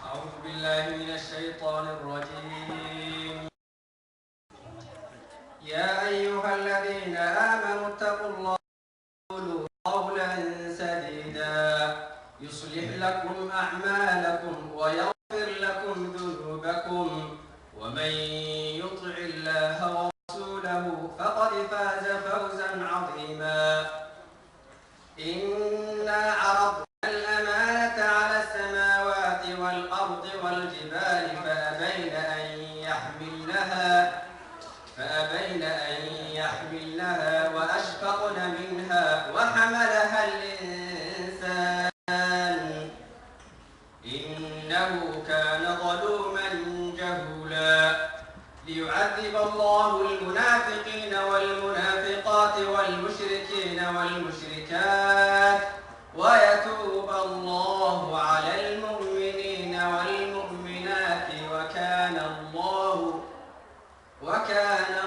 أعوذ بالله من الشيطان الرجيم. يا أيها الذين آمنوا اتقوا الله وقولوا قولا سديدا يصلح لكم أعمالكم ويغفر لكم ذنوبكم ومن يطع الله ورسوله فقد فاز فوزا عظيما. إنا عرضنا الأمانة على السماوات والأرض والجبال فأبين أن يحملنها وأشفقن منها وحملها الإنسان إنه كان ظلوما جهولا. ليعذب الله المنافقين والمنافقات والمشركين والمشركات ويتوب الله على المؤمنين والمؤمنات وكان